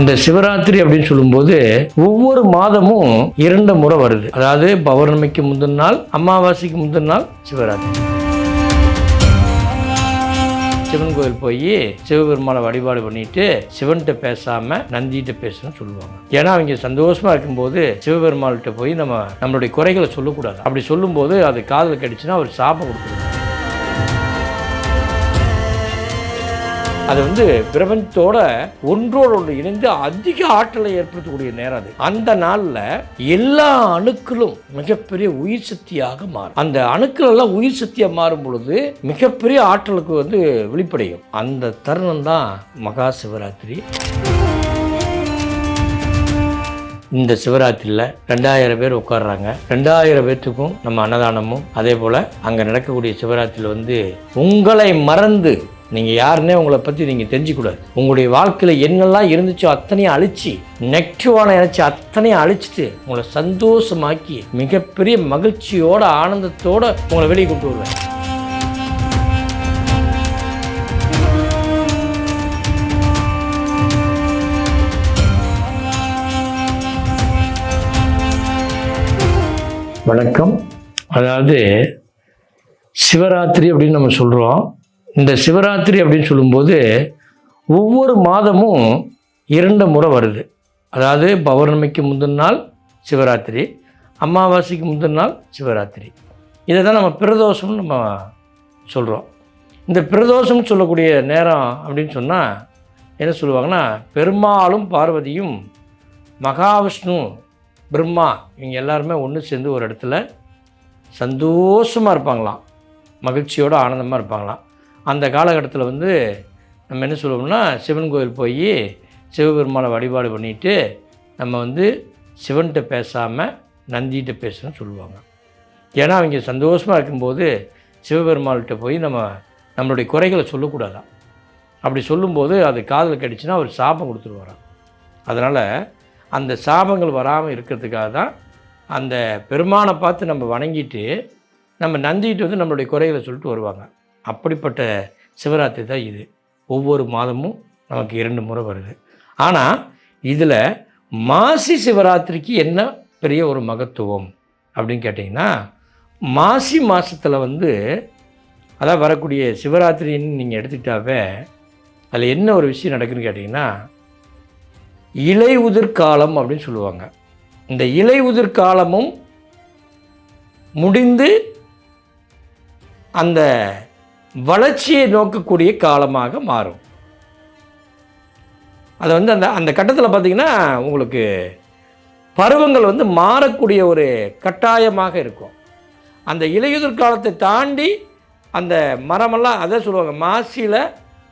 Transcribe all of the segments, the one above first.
இந்த சிவராத்திரி அப்படின்னு சொல்லும்போது ஒவ்வொரு மாதமும் 2 முறை வருது. அதாவது பௌர்ணமிக்கு முந்தின நாள், அமாவாசைக்கு முந்தின நாள் சிவராத்திரி. சிவன் கோயில் போய் சிவபெருமானை வழிபாடு பண்ணிட்டு சிவன்கிட்ட பேசாம நந்திகிட்ட பேசணும்னு சொல்லுவாங்க. ஏன்னா அவங்க சந்தோஷமா இருக்கும்போது சிவபெருமாள்கிட்ட போய் நம்மளுடைய குறைகளை சொல்லக்கூடாது. அப்படி சொல்லும்போது அது காதல் கடிச்சுன்னா அவர் சாபம் கொடுத்துருவாங்க. அது பிரபஞ்சத்தோட ஒன்றோடு இணைந்து அதிக ஆற்றலை ஏற்படுத்தக்கூடிய நேரம் அது. அந்த நாளில் எல்லா அணுக்களும் மிகப்பெரிய உயிர் சக்தியாக மாறும். அந்த அணுக்கள் எல்லாம் உயிர் சக்தியாக மாறும் பொழுது மிகப்பெரிய ஆற்றலுக்கு வெளிப்படையும். அந்த தருணம் தான் மகா சிவராத்திரி. இந்த சிவராத்திரியில் 2000 பேர் உட்காடுறாங்க. 2000 பேர்த்துக்கும் நம்ம அன்னதானமும் அதே போல் அங்கே நடக்கக்கூடிய சிவராத்திரியில் உங்களை மறந்து நீங்கள் யாருன்னே உங்களை பற்றி நீங்கள் தெரிஞ்சுக்கூடாது. உங்களுடைய வாழ்க்கையில் என்னெல்லாம் இருந்துச்சோ அத்தனையும் அழிச்சு, நெகட்டிவான நினச்சி அத்தனையும் அழிச்சிட்டு உங்களை சந்தோஷமாக்கி மிகப்பெரிய மகிழ்ச்சியோட ஆனந்தத்தோடு உங்களை வெளியே கொண்டு வருவேன். வணக்கம். அதாவது சிவராத்திரி அப்படின்னு நம்ம சொல்கிறோம். இந்த சிவராத்திரி அப்படின்னு சொல்லும்போது ஒவ்வொரு மாதமும் 2 முறை வருது. அதாவது பௌர்ணமிக்கு முந்தின நாள் சிவராத்திரி, அமாவாசைக்கு முந்தின நாள் சிவராத்திரி. இதை தான் நம்ம பிரதோஷம்னு நம்ம சொல்கிறோம். இந்த பிரதோஷம்னு சொல்லக்கூடிய நேரம் அப்படின்னு சொன்னால் என்ன சொல்லுவாங்கன்னா, பெருமாளும் பார்வதியும் மகாவிஷ்ணு பிரம்மா இவங்க எல்லாருமே ஒன்று சேர்ந்து ஒரு இடத்துல சந்தோஷமாக இருப்பாங்களாம், மகிழ்ச்சியோடு ஆனந்தமாக இருப்பாங்களாம். அந்த காலகட்டத்தில் நம்ம என்ன சொல்லுவோம்னா, சிவன் கோயில் போய் சிவபெருமானை வழிபாடு பண்ணிவிட்டு நம்ம சிவன்கிட்ட பேசாமல் நந்திகிட்ட பேசணும்னு சொல்லுவாங்க. ஏன்னா அவங்க சந்தோஷமாக இருக்கும்போது சிவபெருமாள்கிட்ட போய் நம்மளுடைய குறைகளை சொல்லக்கூடாதான். அப்படி சொல்லும்போது அது காதல் கடிச்சுன்னா அவர் சாபம் கொடுத்துருவாராம். அதனால் அந்த சாபங்கள் வராமல் இருக்கிறதுக்காக தான் அந்த பெருமானை பார்த்து நம்ம வணங்கிட்டு நம்ம நந்திட்டு நம்மளுடைய குறைகளை சொல்லிட்டு வருவாங்க. அப்படிப்பட்ட சிவராத்திரி தான் இது. ஒவ்வொரு மாதமும் நமக்கு 2 முறை வருது. ஆனால் இதில் மாசி சிவராத்திரிக்கு என்ன பெரிய ஒரு மகத்துவம் அப்படின்னு கேட்டிங்கன்னா, மாசி மாதத்தில் அதான் வரக்கூடிய சிவராத்திரின்னு நீங்கள் எடுத்துக்கிட்டாவே அதில் என்ன ஒரு விஷயம் நடக்குதுன்னு கேட்டிங்கன்னா, இலை உதிர்காலம் அப்படின்னு சொல்லுவாங்க. இந்த இலை உதிர்காலமும் முடிந்து அந்த வளர்ச்சியை நோக்கக்கூடிய காலமாக மாறும். அது அந்த கட்டத்தில் பார்த்திங்கன்னா உங்களுக்கு பருவங்கள் மாறக்கூடிய ஒரு கட்டாயமாக இருக்கும். அந்த இலையுதிர் காலத்தை தாண்டி அந்த மரமெல்லாம் அதை சொல்லுவாங்க, மாசியில்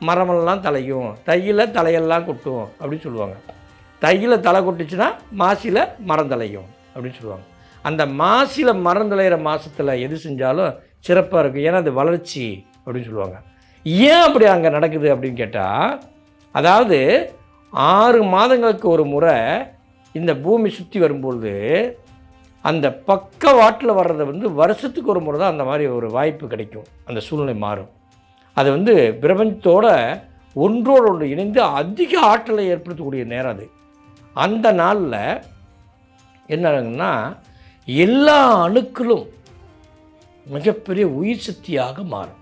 மரமெல்லாம் தலையும், தையில் தலையெல்லாம் கொட்டும் அப்படின்னு சொல்லுவாங்க. தையில் தலை கொட்டுச்சுன்னா மாசியில் மரம் தலையும் அப்படின்னு சொல்லுவாங்க. அந்த மாசியில் மரம் தலையிற மாதத்தில் எது செஞ்சாலும் சிறப்பாக இருக்கும். ஏன்னா அது வளர்ச்சி அப்படின்னு சொல்லுவாங்க. ஏன் அப்படி அங்கே நடக்குது அப்படின்னு கேட்டால், அதாவது 6 மாதங்களுக்கு ஒரு முறை இந்த பூமி சுற்றி வரும்பொழுது அந்த பக்கவாட்டில் வர்றதை வருஷத்துக்கு ஒரு முறை தான் அந்த மாதிரி ஒரு வாய்ப்பு கிடைக்கும். அந்த சூழ்நிலை மாறும். அது பிரபஞ்சத்தோட ஒன்றோடு இணைந்து அதிக ஆற்றலை ஏற்படுத்தக்கூடிய நேரம் அது. அந்த நாளில் என்ன ஆகுதுன்னா, எல்லா அணுக்களும் மிகப்பெரிய உயிர் சக்தியாக மாறும்.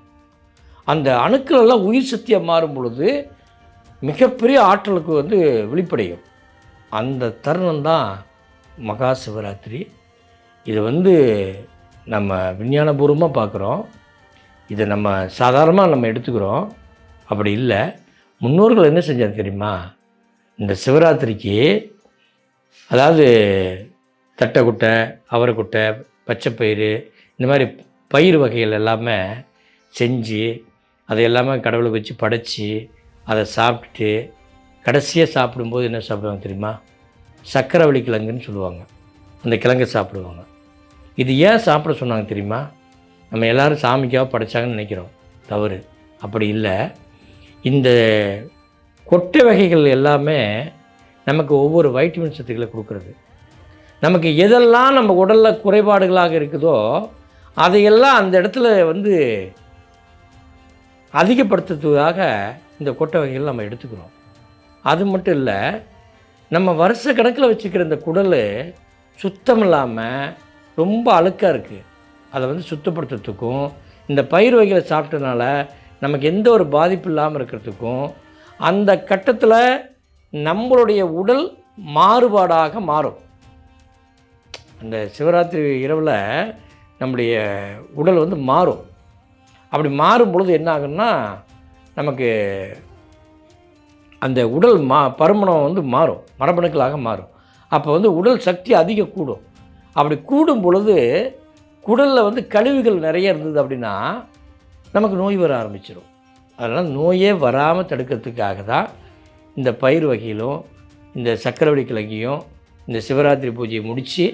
அந்த அணுக்கள் எல்லாம் உயிர் சக்தியாக மாறும் பொழுது மிகப்பெரிய ஆற்றலுக்கு வெளிப்படையும். அந்த தருணம் தான் மகா சிவராத்திரி. இது நம்ம விஞ்ஞானபூர்வமாக பார்க்குறோம். இதை நம்ம சாதாரணமாக நம்ம எடுத்துக்கிறோம். அப்படி இல்லை, முன்னோர்கள் என்ன செஞ்சாங்க தெரியுமா? இந்த சிவராத்திரிக்கு அதாவது தட்டைக்குட்டை, அவரைக்குட்டை, பச்சைப்பயிறு, இந்த மாதிரி பயிர் வகைகள் எல்லாமே செஞ்சு அதை எல்லாமே கடவுளுக்கு வச்சு படைச்சி அதை சாப்பிட்டுட்டு கடைசியாக சாப்பிடும்போது என்ன சாப்பிடுவாங்க தெரியுமா? சக்கரவள்ளி கிழங்குன்னு சொல்லுவாங்க. அந்த கிழங்கை சாப்பிடுவாங்க. இது ஏன் சாப்பிட சொன்னாங்க தெரியுமா? நம்ம எல்லோரும் சாமிக்காக படைச்சாங்கன்னு நினைக்கிறோம். தவறு. அப்படி இல்லை. இந்த கொட்டை வகைகள் எல்லாமே நமக்கு ஒவ்வொரு வைட்டமின் சத்துக்களை கொடுக்குறது. நமக்கு எதெல்லாம் நம்ம உடலில் குறைபாடுகளாக இருக்குதோ அதையெல்லாம் அந்த இடத்துல அதிகப்படுத்துறதுக்காக இந்த கொட்டை வகைகள் நம்ம எடுத்துக்கிறோம். அது மட்டும் இல்லை, நம்ம வருஷ கணக்கில் வச்சுக்கிற இந்த குடல் சுத்தம் இல்லாமல் ரொம்ப அழுக்காக இருக்குது. அதை வந்து சுத்தப்படுத்துறதுக்கும் இந்த பயிர் வகைகளை சாப்பிட்டதுனால நமக்கு எந்த ஒரு பாதிப்பு இல்லாமல் இருக்கிறதுக்கும் அந்த கட்டத்தில் நம்மளுடைய உடல் மாறுபாடாக மாறும். அந்த சிவராத்திரி இரவில் நம்முடைய உடல் வந்து மாறும். அப்படி மாறும் பொழுது என்ன ஆகுன்னா நமக்கு அந்த உடல் பருமனம் வந்து மாறும், மரபணுக்களாக மாறும். அப்போ வந்து உடல் சக்தி அதிகம் கூடும். அப்படி கூடும் பொழுது குடலில் வந்து கழிவுகள் நிறைய இருந்தது அப்படின்னா நமக்கு நோய் வர ஆரம்பிச்சிடும். அதனால் நோயே வராமல் தடுக்கிறதுக்காக தான் இந்த பயிர் வகையிலும் இந்த சக்கரவள்ளி கிழங்கையும் இந்த சிவராத்திரி பூஜையை முடித்து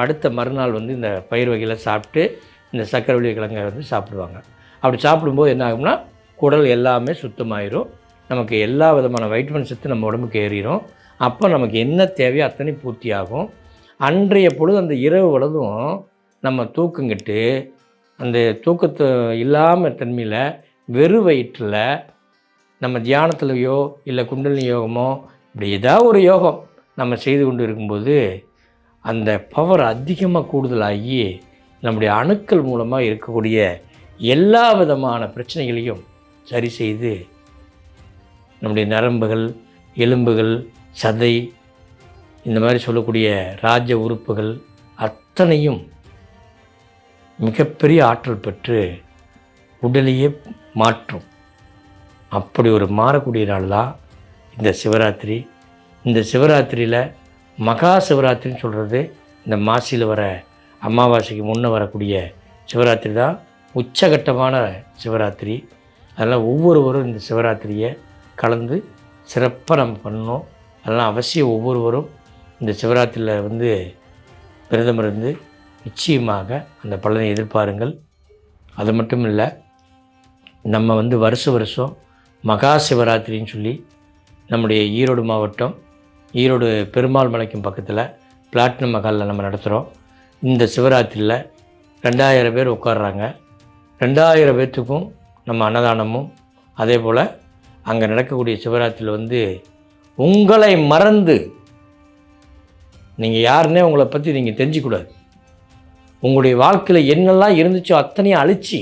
அடுத்த மறுநாள் வந்து இந்த பயிர் வகையில் சாப்பிட்டு இந்த சக்கரவள்ளி கிழங்கை வந்து சாப்பிடுவாங்க. அப்படி சாப்பிடும்போது என்ன ஆகும்னா குடல் எல்லாமே சுத்தமாயிரும். நமக்கு எல்லா விதமான வைட்டமின் சத்து நம்ம உடம்புக்கு ஏறிடும். அப்போ நமக்கு என்ன தேவையோ அத்தனை பூர்த்தி ஆகும். அன்றைய பொழுது அந்த இரவு வலதும் நம்ம தூக்கங்கிட்டு அந்த தூக்கத்தை இல்லாமல் தன்மையில் வெறும் வயிற்றில் நம்ம தியானத்துலையோ இல்லை குண்டலினி யோகமோ இப்படி ஏதாவது ஒரு யோகம் நம்ம செய்து கொண்டு இருக்கும்போது அந்த பவர் அதிகமாக கூடுதலாகி நம்முடைய அணுக்கள் மூலமாக இருக்கக்கூடிய எல்லா விதமான பிரச்சனைகளையும் சரி செய்து நம்முடைய நரம்புகள், எலும்புகள், சதை, இந்த மாதிரி சொல்லக்கூடிய ராஜ உறுப்புகள் அத்தனையும் மிகப்பெரிய ஆற்றல் பெற்று உடலையே மாற்றும். அப்படி ஒரு மாறக்கூடிய நாள் தான் இந்த சிவராத்திரி. இந்த சிவராத்திரியில் மகா சிவராத்திரின்னு சொல்கிறது இந்த மாசியில் வர அமாவாசைக்கு முன்னே வரக்கூடிய சிவராத்திரி தான் உச்சகட்டமான சிவராத்திரி. அதனால் ஒவ்வொருவரும் இந்த சிவராத்திரியை கலந்து சிறப்பாக நம்ம பண்ணணும். அதெல்லாம் அவசியம் ஒவ்வொருவரும் இந்த சிவராத்திரியில் வந்து விரதம் இருந்து நிச்சயமாக அந்த பலனை எதிர்பாருங்கள். அது மட்டும் இல்லை, நம்ம வந்து வருஷம் மகா சிவராத்திரின்னு சொல்லி நம்முடைய ஈரோடு மாவட்டம் ஈரோடு பெருமாள் மலைக்கும் பக்கத்தில் பிளாட்டினம் மகாலில் நம்ம நடத்துகிறோம். இந்த சிவராத்திரியில் 2000 பேர் உட்கார்றாங்க. 2000 பேர்த்துக்கும் நம்ம அன்னதானமும் அதே போல் அங்கே நடக்கக்கூடிய சிவராத்திரியில் வந்து உங்களை மறந்து நீங்கள் யாருன்னே உங்களை பற்றி நீங்கள் தெரிஞ்சிக்கூடாது. உங்களுடைய வாழ்க்கையில் என்னெல்லாம் இருந்துச்சோ அத்தனையும் அழித்து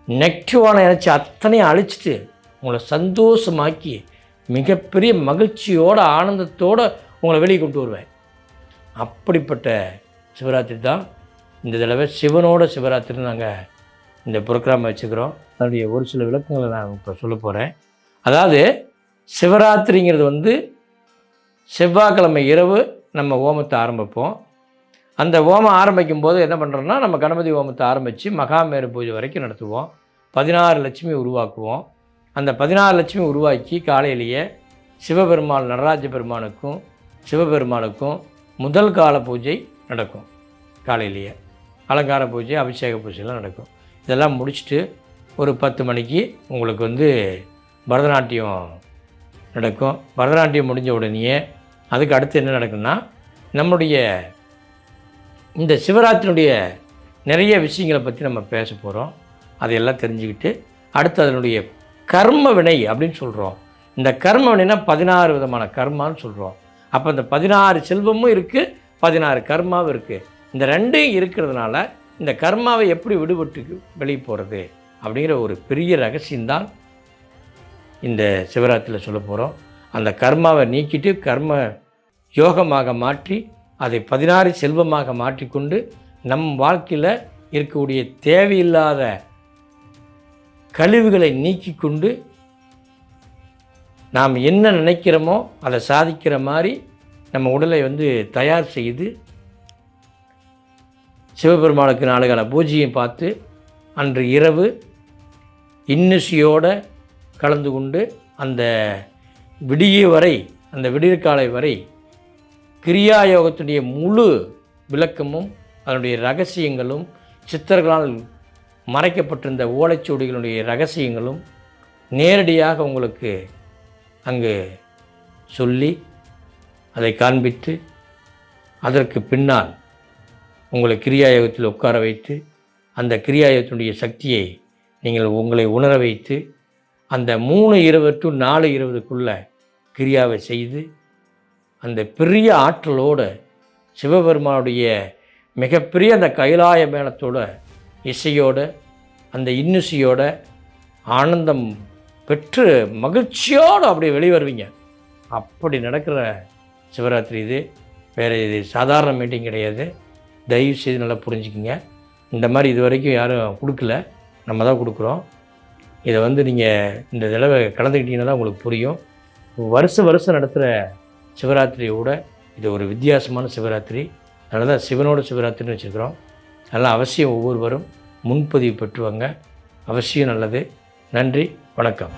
நெகட்டிவான நினச்சி அத்தனையும் அழிச்சிட்டு உங்களை சந்தோஷமாக்கி மிகப்பெரிய மகிழ்ச்சியோடு ஆனந்தத்தோடு உங்களை வெளியே கொண்டு வருவேன். அப்படிப்பட்ட சிவராத்திரி தான் இந்த தடவை சிவனோட சிவராத்திரின்னு நாங்கள் இந்த ப்ரோக்ராம் வச்சுக்கிறோம். அதனுடைய ஒரு சில விளக்கங்களை நான் இப்போ சொல்ல போகிறேன். அதாவது சிவராத்திரிங்கிறது வந்து செவ்வாய்க்கிழமை இரவு நம்ம ஓமத்தை ஆரம்பிப்போம். அந்த ஓமம் ஆரம்பிக்கும் போது என்ன பண்ணுறோன்னா நம்ம கணபதி ஓமத்தை ஆரம்பித்து மகாமேரு பூஜை வரைக்கும் நடத்துவோம். 16 லட்சுமி உருவாக்குவோம். அந்த 16 லட்சுமி உருவாக்கி காலையிலேயே சிவபெருமான் நடராஜ பெருமானுக்கும் சிவபெருமானுக்கும் முதல் கால பூஜை நடக்கும். காலையிலேயே அலங்கார பூஜை, அபிஷேக பூஜைலாம் நடக்கும். இதெல்லாம் முடிச்சுட்டு ஒரு 10 மணிக்கு உங்களுக்கு வந்து பரதநாட்டியம் நடக்கும். பரதநாட்டியம் முடிஞ்ச உடனேயே அதுக்கு அடுத்து என்ன நடக்குன்னா நம்முடைய இந்த சிவராத்திரியுடைய நிறைய விஷயங்களை பற்றி நம்ம பேச போகிறோம். அதையெல்லாம் தெரிஞ்சுக்கிட்டு அடுத்து அதனுடைய கர்ம வினை அப்படின்னு சொல்கிறோம். இந்த கர்ம வினைனா 16 விதமான கர்மான்னு சொல்கிறோம். அப்போ இந்த 16 செல்வமும் இருக்குது, 16 கர்மாவும் இருக்குது. இந்த ரெண்டையும் இருக்கிறதுனால இந்த கர்மாவை எப்படி விடுபட்டு வெளியே போகிறது அப்படிங்கிற ஒரு பெரிய ரகசியம்தான் இந்த சிவராத்திரியில் சொல்ல போகிறோம். அந்த கர்மாவை நீக்கிட்டு கர்ம யோகமாக மாற்றி அதை 16 செல்வமாக மாற்றிக்கொண்டு நம் வாழ்க்கையில் இருக்கக்கூடிய தேவையில்லாத கழிவுகளை நீக்கி கொண்டு நாம் என்ன நினைக்கிறோமோ அதை சாதிக்கிற மாதிரி நம்ம உடலை வந்து தயார் செய்து சிவபெருமானுக்கு 4 கால பூஜையை பார்த்து அன்று இரவு இன்னிசையோடு கலந்து கொண்டு அந்த விடிய வரை அந்த விடியற்காலை வரை கிரியா யோகத்துடைய முழு விளக்கமும் அதனுடைய ரகசியங்களும் சித்தர்களால் மறைக்கப்பட்டிருந்த ஓலைச்சுவடிகளுடைய ரகசியங்களும் நேரடியாக உங்களுக்கு அங்கு சொல்லி அதை காண்பித்து அதற்கு பின்னால் உங்களை கிரியாயோகத்தில் உட்கார வைத்து அந்த கிரியாயோகத்தினுடைய சக்தியை நீங்கள் உங்களை உணர வைத்து அந்த 3:20 to 4:20 கிரியாவை செய்து அந்த பெரிய ஆற்றலோடு சிவபெருமானுடைய மிகப்பெரிய அந்த கைலாய மேளத்தோட இசையோடு அந்த இன்னிசையோட ஆனந்தம் பெற்று மகிழ்ச்சியோடு அப்படி வெளிவருவீங்க. அப்படி நடக்கிற சிவராத்திரி இது. வேறு இது சாதாரண மீட்டிங் கிடையாது. தயவு செய்து நல்லா புரிஞ்சுக்கிங்க. இந்த மாதிரி இது வரைக்கும் யாரும் கொடுக்கல, நம்ம தான் கொடுக்குறோம். இதை வந்து நீங்கள் இந்த தடவை கலந்துக்கிட்டீங்கன்னா தான் உங்களுக்கு புரியும். வருஷம் நடத்துகிற சிவராத்திரியோட இது ஒரு வித்தியாசமான சிவராத்திரி. அதனால தான் சிவனோட சிவராத்திரின்னு வச்சுருக்கிறோம். அதெல்லாம் அவசியம் ஒவ்வொருவரும் முன்பதிவு பெற்றுவாங்க. அவசியம் நல்லது. நன்றி, வணக்கம்.